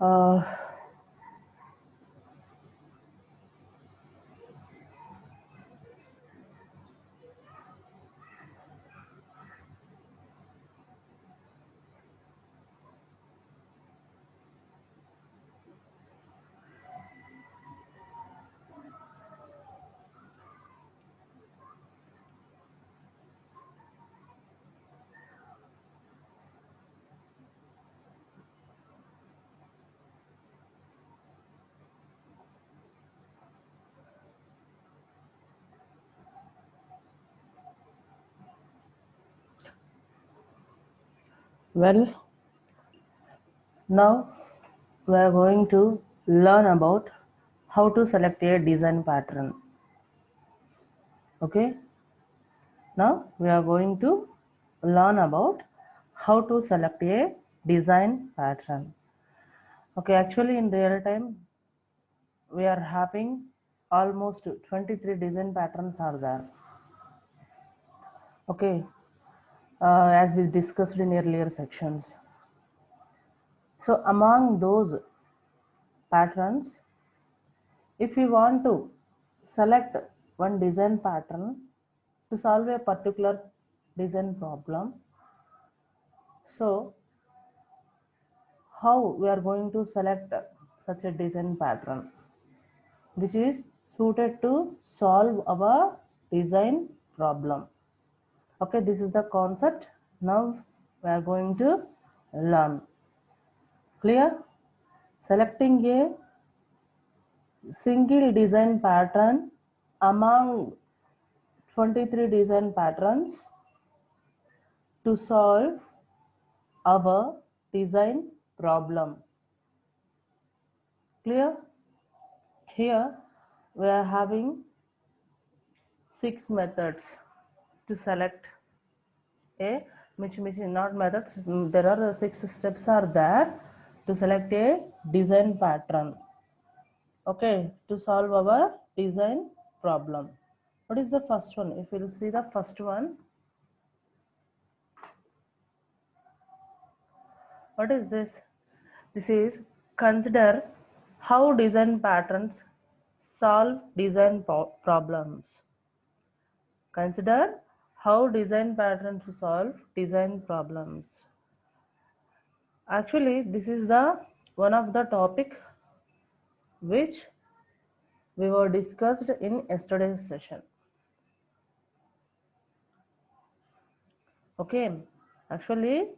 Uh, well, now we are going to learn about how to select a design pattern. Okay, now we are going to learn about how to select a design pattern. Okay, actually in real time we are having almost 23 design patterns are there. Okay, as we discussed in earlier sections. So among those patterns, if you want to select one design pattern to solve a particular design problem, so how we are going to select such a design pattern which is suited to solve our design problem. Okay, this is the concept. Now we are going to learn. Clear? Selecting a single design pattern among 23 design patterns to solve our design problem. Clear? Here we are having 6 methods to select a which not methods, there are 6 steps are there to select a design pattern. Okay, to solve our design problem. What is the first one? If we'll see the first one, what is this? This is consider how design patterns solve design problems. Consider how design patterns solve design problems. Actually, this is the one of the topic which we were discussed in yesterday's session. Okay, actually,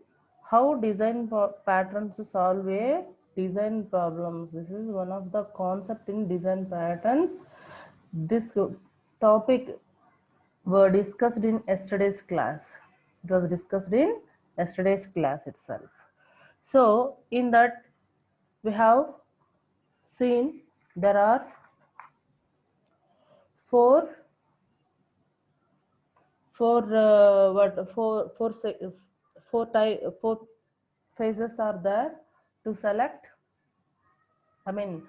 how design patterns solve a design problems. This is one of the concept in design patterns. This topic were discussed in yesterday's class. It was discussed in yesterday's class itself. So in that we have seen there are four phases are there to select. I mean,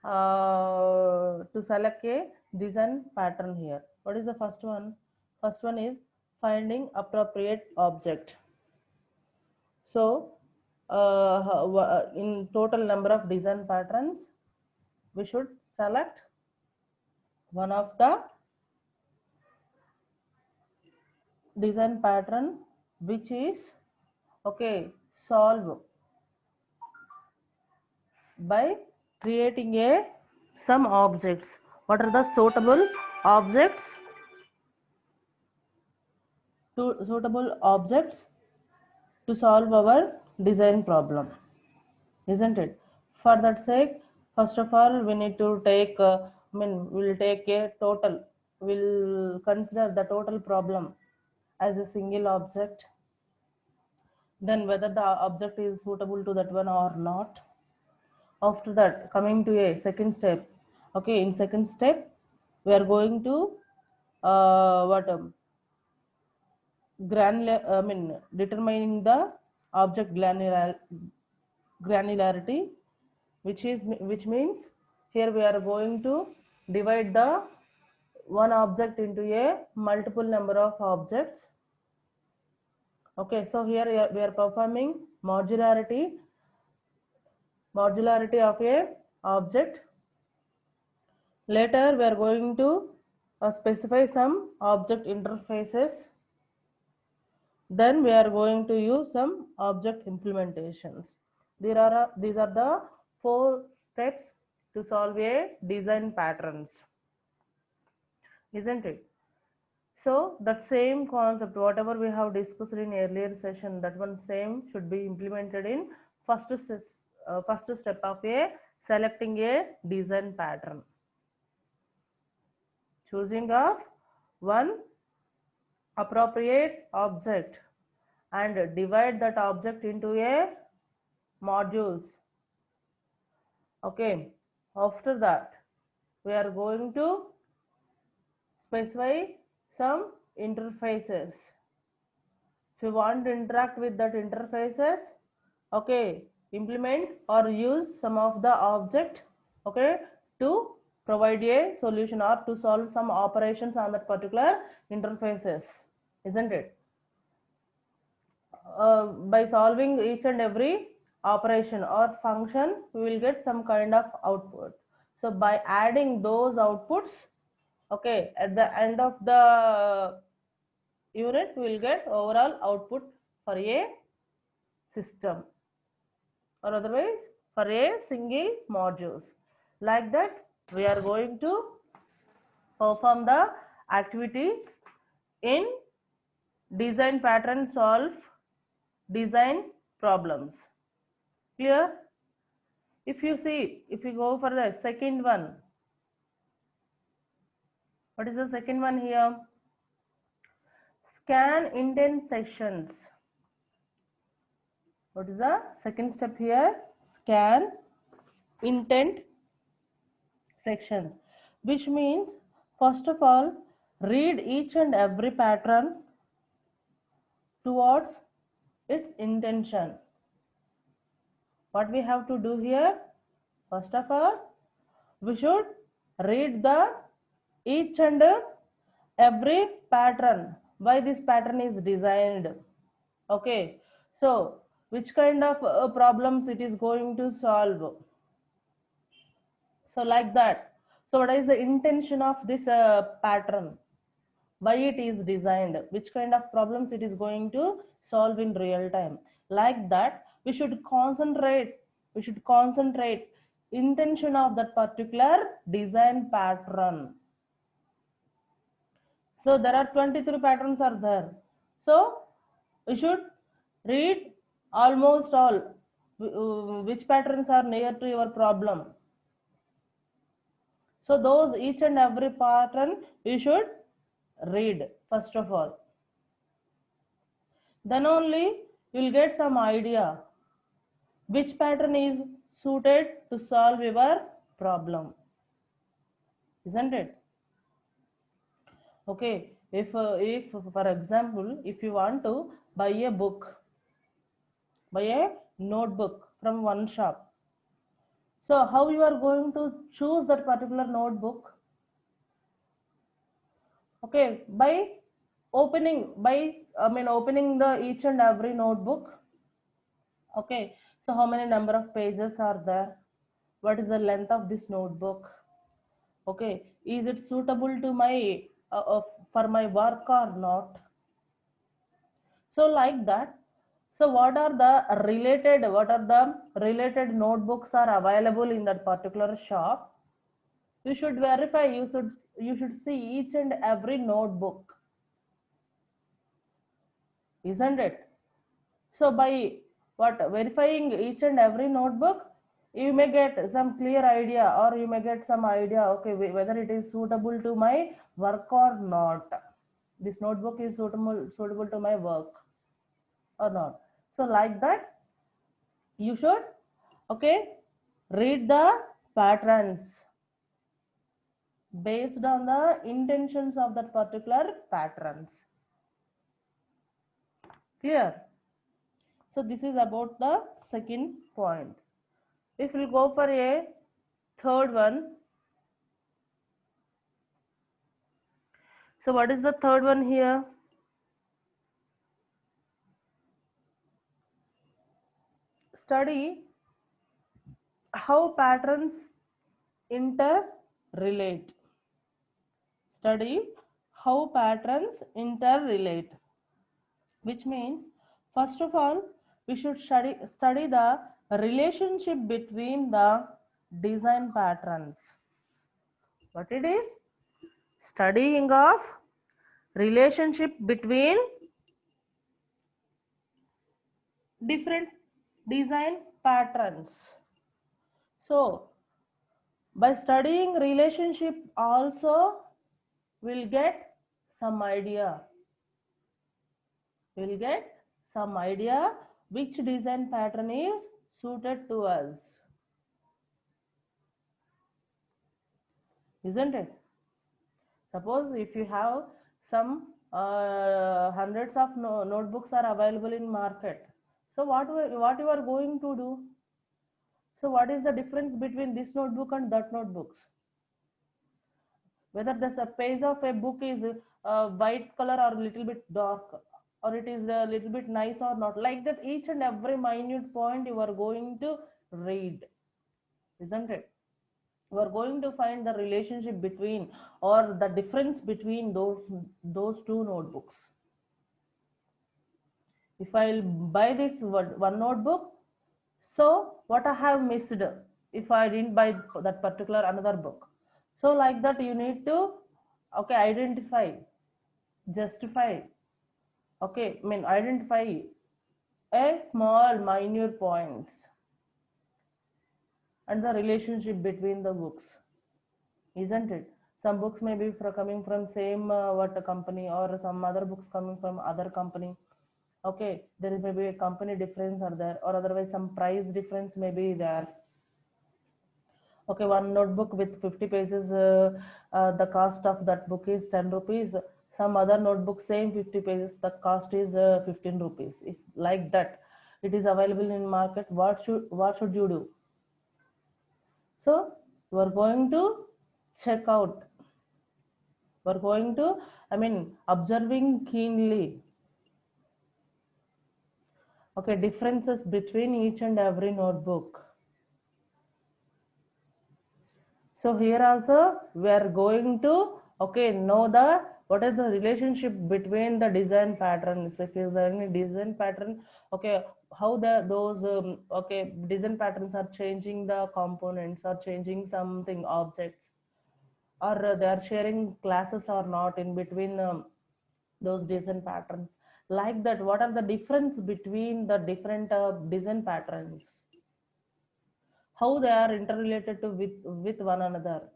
to select a design pattern here. What is the first one? First one is finding appropriate object. So, in total number of design patterns, we should select one of the design pattern which is okay solve by creating a some objects. What are the suitable objects? Suitable objects to solve our design problem, isn't it? For that sake, first of all, we need to take, we'll take a total, we'll consider the total problem as a single object, then whether the object is suitable to that one or not. After that, coming to a second step, okay, in second step, we are going to, what, granular, determining the object granularity, which means here we are going to divide the one object into a multiple number of objects. Okay, so here we are performing modularity. modularity of a object. Later we are going to specify some object interfaces. Then we are going to use some object implementations. These are the 4 steps to solve a design patterns, isn't it? So that same concept, whatever we have discussed in earlier session, that one same should be implemented in first step of a selecting a design pattern. Choosing of one appropriate object and divide that object into a modules. Okay, after that we are going to specify some interfaces. If you want to interact with that interfaces, okay, implement or use some of the object, okay, to provide a solution or to solve some operations on that particular interfaces, isn't it? By solving each and every operation or function, we will get some kind of output. So by adding those outputs, okay, at the end of the unit, we will get overall output for a system, or otherwise for a single modules. Like that, we are going to perform the activity in design pattern solve design problems. Clear? If you see, if you go for the second one, what is the second one here? Scan intent sections. What is the second step here? Scan intent sections, which means first of all read each and every pattern towards its intention. What we have to do here? First of all, we should read the each and every pattern, why this pattern is designed. Okay, so which kind of problems it is going to solve. So like that. So what is the intention of this pattern? Why it is designed? Which kind of problems it is going to solve in real time? Like that, we should concentrate. We should concentrate intention of that particular design pattern. So there are 23 patterns are there. So we should read almost all which patterns are near to your problem. So those each and every pattern you should read first of all. Then only you will get some idea which pattern is suited to solve your problem, isn't it? Okay, if for example, if you want to buy a book, buy a notebook from one shop, so how you are going to choose that particular notebook? Okay, by opening opening the each and every notebook. Okay, so how many number of pages are there? What is the length of this notebook? Okay, is it suitable to my for my work or not? So like that. So what are the related notebooks are available in that particular shop? You should verify. You should see each and every notebook, isn't it? So by what verifying each and every notebook, you may get some clear idea, or you may get some idea, okay, whether it is suitable to my work or not. This notebook is suitable to my work or not. So like that, you should, okay, read the patterns based on the intentions of that particular patterns. Clear? So this is about the second point. If we go for a third one, so what is the third one here? Study how patterns interrelate. Study how patterns interrelate, which means first of all we should study the relationship between the design patterns. What it is? Studying of relationship between different design patterns. So by studying relationship also we'll get some idea. We'll get some idea which design pattern is suited to us. Isn't it? Suppose if you have some hundreds of notebooks are available in market. So what you are going to do? So what is the difference between this notebook and that notebooks? Whether the page of a book is white color or little bit dark, or it is a little bit nice or not, like that each and every minute point you are going to read, isn't it? You are going to find the relationship between or the difference between those two notebooks. If I'll buy this one notebook, so what I have missed if I didn't buy that particular another book? So like that you need to identify, justify, identify a small minute points and the relationship between the books, isn't it? Some books may be coming from same what company, or some other books coming from other company. Okay, there may be a company difference are there, or otherwise some price difference may be there. Okay, one notebook with 50 pages, the cost of that book is 10 rupees. Some other notebook, same 50 pages, the cost is 15 rupees. If like that, it is available in market, what should you do? So you are going to check out. You are going to, observing keenly. Okay, differences between each and every notebook. So here also we are going to know the what is the relationship between the design patterns. If there is any design pattern, how those design patterns are changing the components or changing something objects, or they are sharing classes or not in between those design patterns. Like that, what are the difference between the different design patterns? How they are interrelated to with one another?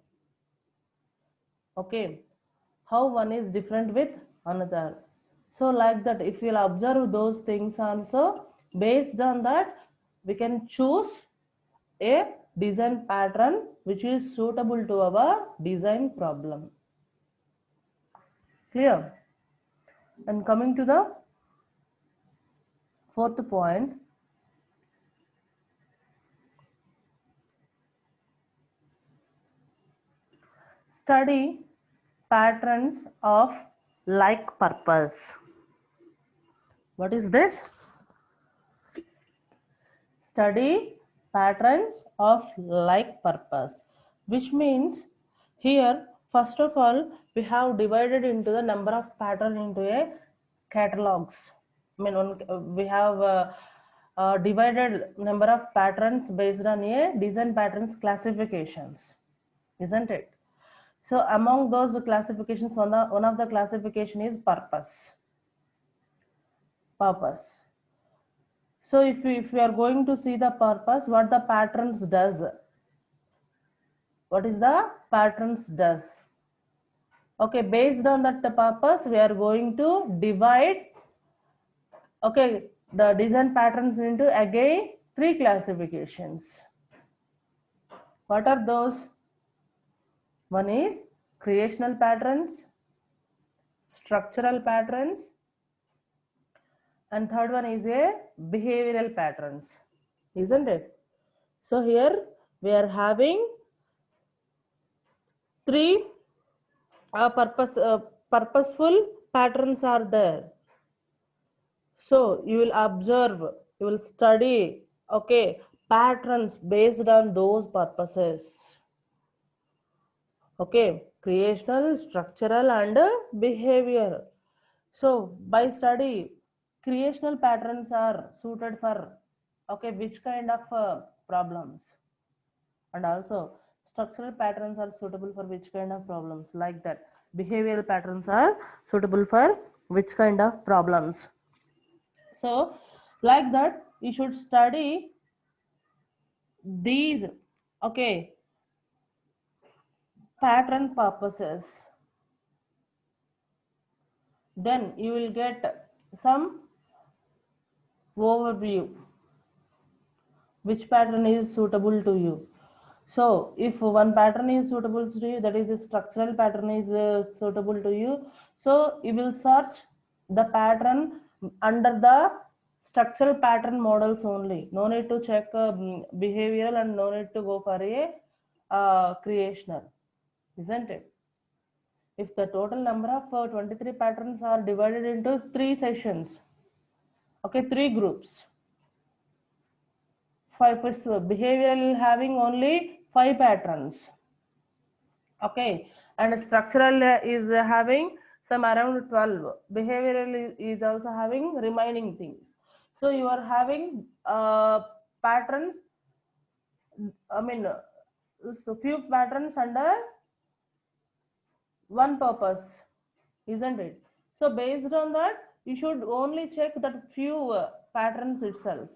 Okay, how one is different with another. So like that, if you'll observe those things also, based on that we can choose a design pattern which is suitable to our design problem. Clear? And coming to the fourth point, study patterns of like purpose. What is this? Study patterns of like purpose, which means here first of all we have divided into the number of pattern into a catalogs. We have divided number of patterns based on a design patterns classifications, isn't it? So among those classifications, one of the classification is purpose. So if we are going to see the purpose, what the patterns does, what is the patterns does? Okay, based on that purpose, we are going to divide the design patterns into again 3 classifications. What are those? One is creational patterns, structural patterns, and third one is a behavioral patterns, isn't it? So here we are having 3 purposeful patterns are there. So you will observe, you will study, patterns based on those purposes. Okay, creational, structural, and behavior. So by study, creational patterns are suited for, okay, which kind of problems, and also structural patterns are suitable for which kind of problems, like that. Behavioral patterns are suitable for which kind of problems. So like that, you should study these, okay, pattern purposes. Then you will get some overview which pattern is suitable to you. So if one pattern is suitable to you, that is a structural pattern is suitable to you, so you will search the pattern under the structural pattern models only. No need to check behavioral, and no need to go for a creational, isn't it? If the total number of 23 patterns are divided into 3 sessions, okay, 3 groups, five is behavioral having only 5 patterns, okay, and structural is having some around 12. Behavioral is also having remaining things. So you are having patterns, I mean, so few patterns under one purpose, isn't it? So based on that, you should only check that few patterns itself,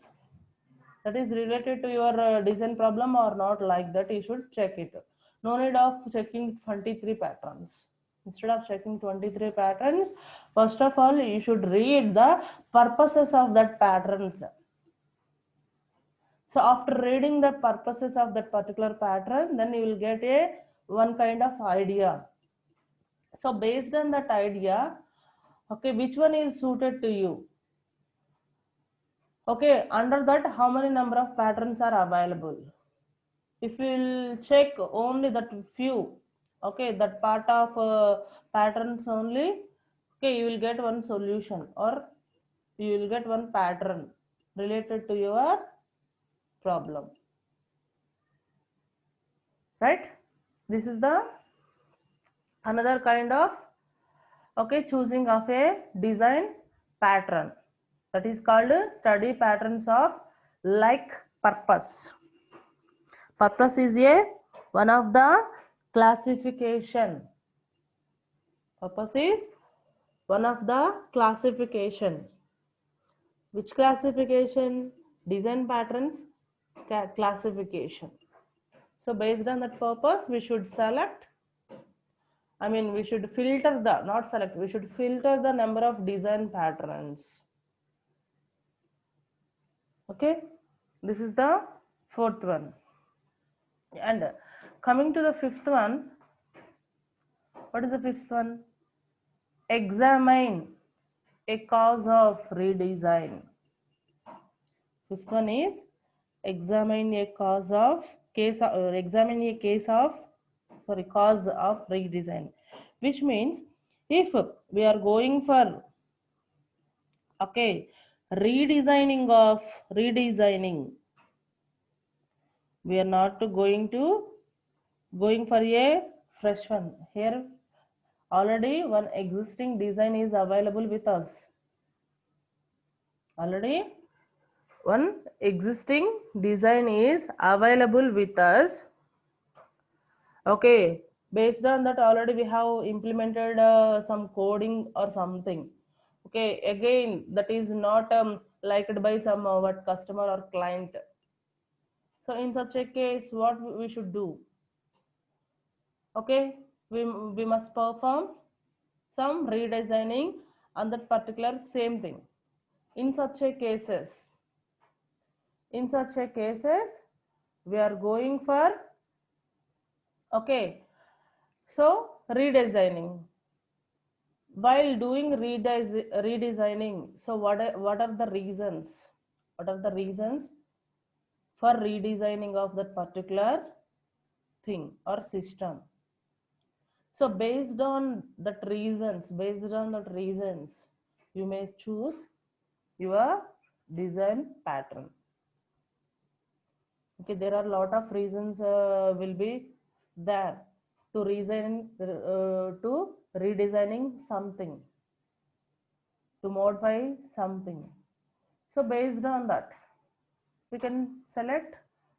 that is related to your design problem or not, like that you should check it. No need of checking 23 patterns. Instead of checking 23 patterns, first of all you should read the purposes of that patterns. So after reading the purposes of that particular pattern, then you will get a one kind of idea. So based on that idea, okay, which one is suited to you? Okay, under that how many number of patterns are available? If you'll check only that few, okay, that part of patterns only, okay, you will get one solution, or you will get one pattern related to your problem, right? This is the another kind of, okay, choosing of a design pattern, that is called study patterns of like purpose. Purpose is a one of the classification. Purpose is one of the classification. Which classification? Design patterns classification. So based on that purpose, we should select, I mean, we should filter the, not select, we should filter the number of design patterns. Okay, this is the fourth one. And coming to the fifth one, what is the fifth one? Examine a cause of redesign. Fifth one is examine a cause of case or examine a case of, sorry, cause of redesign, which means if we are going for, okay, redesigning, we are not going for a fresh one. Here already one existing design is available with us. Already one existing design is available with us, okay. Based on that, already we have implemented some coding or something, okay. Again, that is not liked by some what customer or client. So in such a case, what we should do, okay, we must perform some redesigning on that particular same thing. In such a cases, in such a cases, we are going for, okay, so redesigning. While doing redesigning, so what are the reasons, what are the reasons for redesigning of that particular thing or system? So based on that reasons, you may choose your design pattern. Okay, there are a lot of reasons will be there to reason to redesigning something, to modify something. So based on that, we can select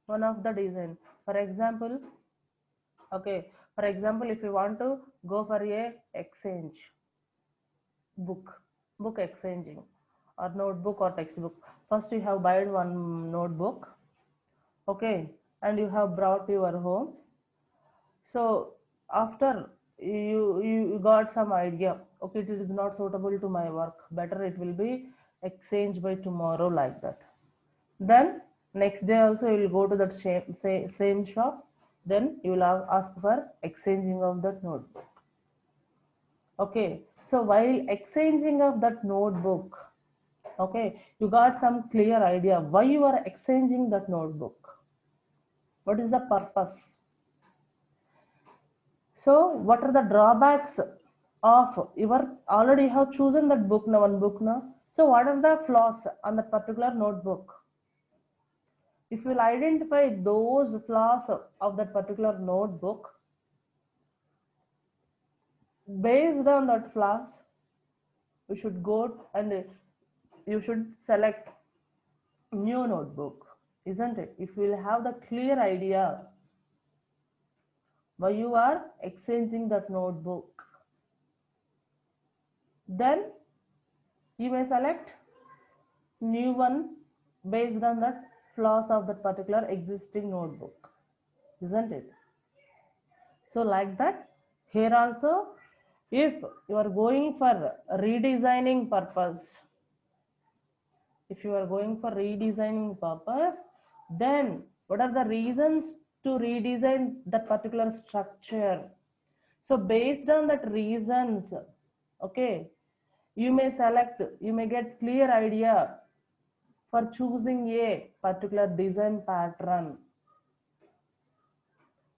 one of the design. For example, okay, for example, if you want to go for a exchange book exchanging or notebook or textbook, first you have bought one notebook, okay, and you have brought your home. So after you got some idea, okay, it is not suitable to my work, better it will be exchanged by tomorrow, like that. Then next day also you will go to that same shop, then you will ask for exchanging of that notebook. Okay, so while exchanging of that notebook, okay, you got some clear idea why you are exchanging that notebook, what is the purpose. So what are the drawbacks of your already have chosen that book now, one book now. So what are the flaws on that particular notebook? If you will identify those flaws of that particular notebook, based on that flaws, you should go and you should select new notebook, isn't it? If you will have the clear idea why you are exchanging that notebook, then you may select new one based on the flaws of that particular existing notebook, isn't it? So like that, here also, if you are going for redesigning purpose, if you are going for redesigning purpose, then what are the reasons to redesign that particular structure? So based on that reasons, okay, you may select, you may get clear idea for choosing a particular design pattern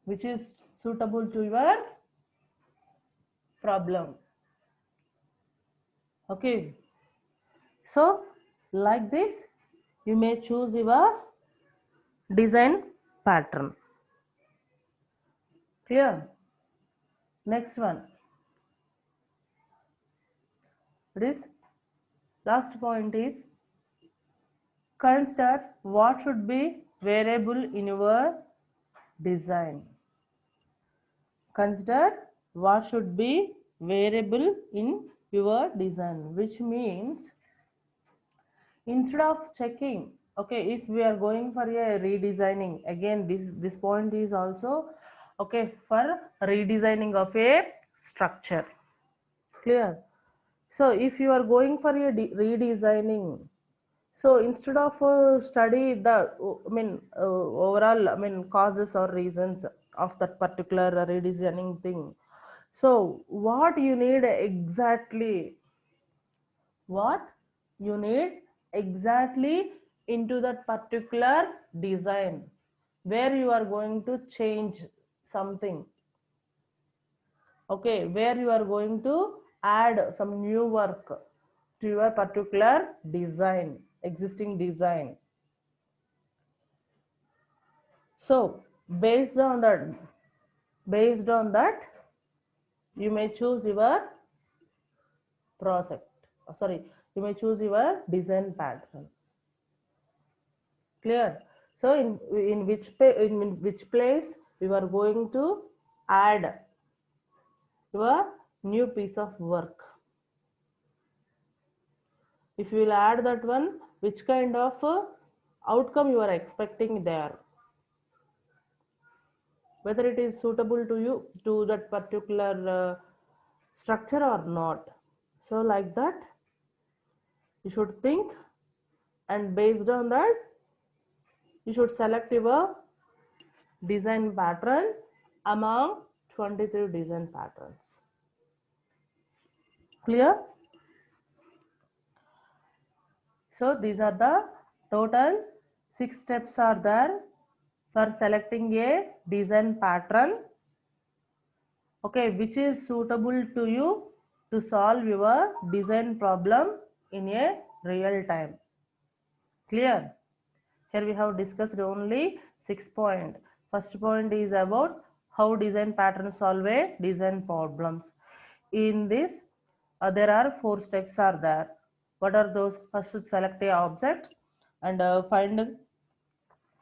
which is suitable to your problem. Okay, so like this you may choose your design pattern. Clear? Next one, this last point is consider what should be variable in your design. Consider what should be variable in your design, which means instead of checking, okay, if we are going for a redesigning, again this point is also okay for redesigning of a structure. Clear? So if you are going for a redesigning, so instead of study the overall causes or reasons of that particular redesigning thing, so what you need exactly, what you need exactly into that particular design where you are going to change something, okay, where you are going to add some new work to your particular design, existing design. So based on that you may choose your project, sorry, you may choose your design pattern. Clear? So in which place you are going to add your new piece of work. If you will add that one, which kind of outcome you are expecting there, whether it is suitable to you, to that particular structure or not. So like that you should think, and based on that you should select your design pattern among 23 design patterns. Clear? So these are the total 6 steps are there for selecting a design pattern, okay, which is suitable to you to solve your design problem in a real time. Clear? Here we have discussed only 6 point. First point is about how design patterns solve a design problems. In this, there are 4 steps are there. What are those? First, select a object and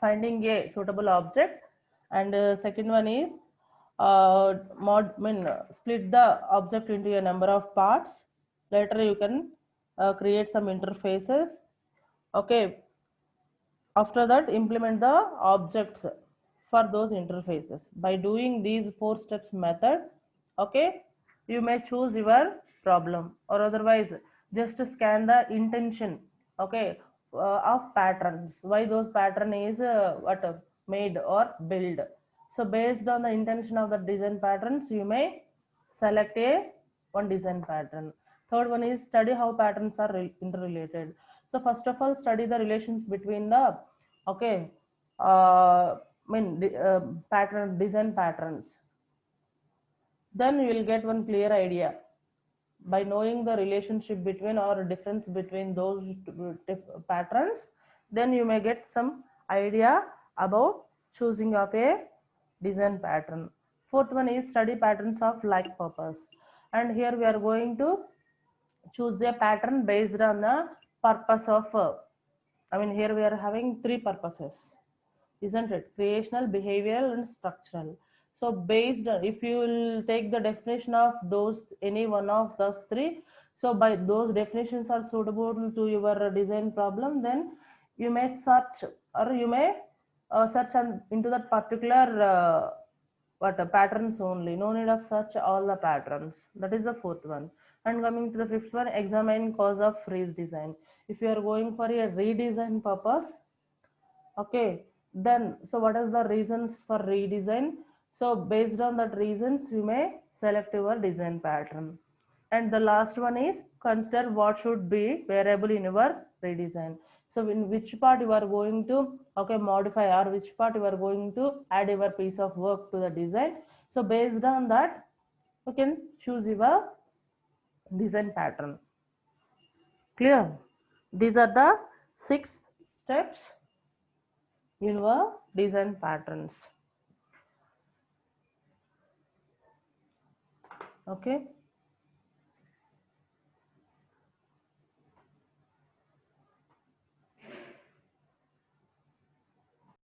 finding a suitable object, and second one is split the object into a number of parts. Later you can create some interfaces. Okay, after that implement the objects for those interfaces. By doing these 4 steps method, okay, you may choose your problem, or otherwise just scan the intention, okay, of patterns, why those pattern is what made or build. So based on the intention of the design patterns, you may select a one design pattern. Third one is study how patterns are interrelated. So first of all, study the relations between the, okay, pattern design patterns. Then you will get one clear idea by knowing the relationship between or difference between those patterns. Then you may get some idea about choosing of a design pattern. Fourth one is study patterns of like purpose, and here we are going to choose a pattern based on the purpose of here we are having 3 purposes, isn't it? Creational, behavioral, and structural. So based on, if you will take the definition of those, any one of those 3, so by those definitions are suitable to your design problem, then you may search, or you may search into that particular patterns only. No need of search all the patterns. That is the fourth one. And coming to the fifth one, examine cause of redesign. If you are going for a redesign purpose, okay, then so what is the reasons for redesign? So based on that reasons, you may select your design pattern. And the last one is consider what should be variable in your redesign. So in which part you are going to, okay, modify, or which part you are going to add your piece of work to the design. So based on that, you can choose your design pattern. Clear? These are the 6 steps in your design patterns. Okay.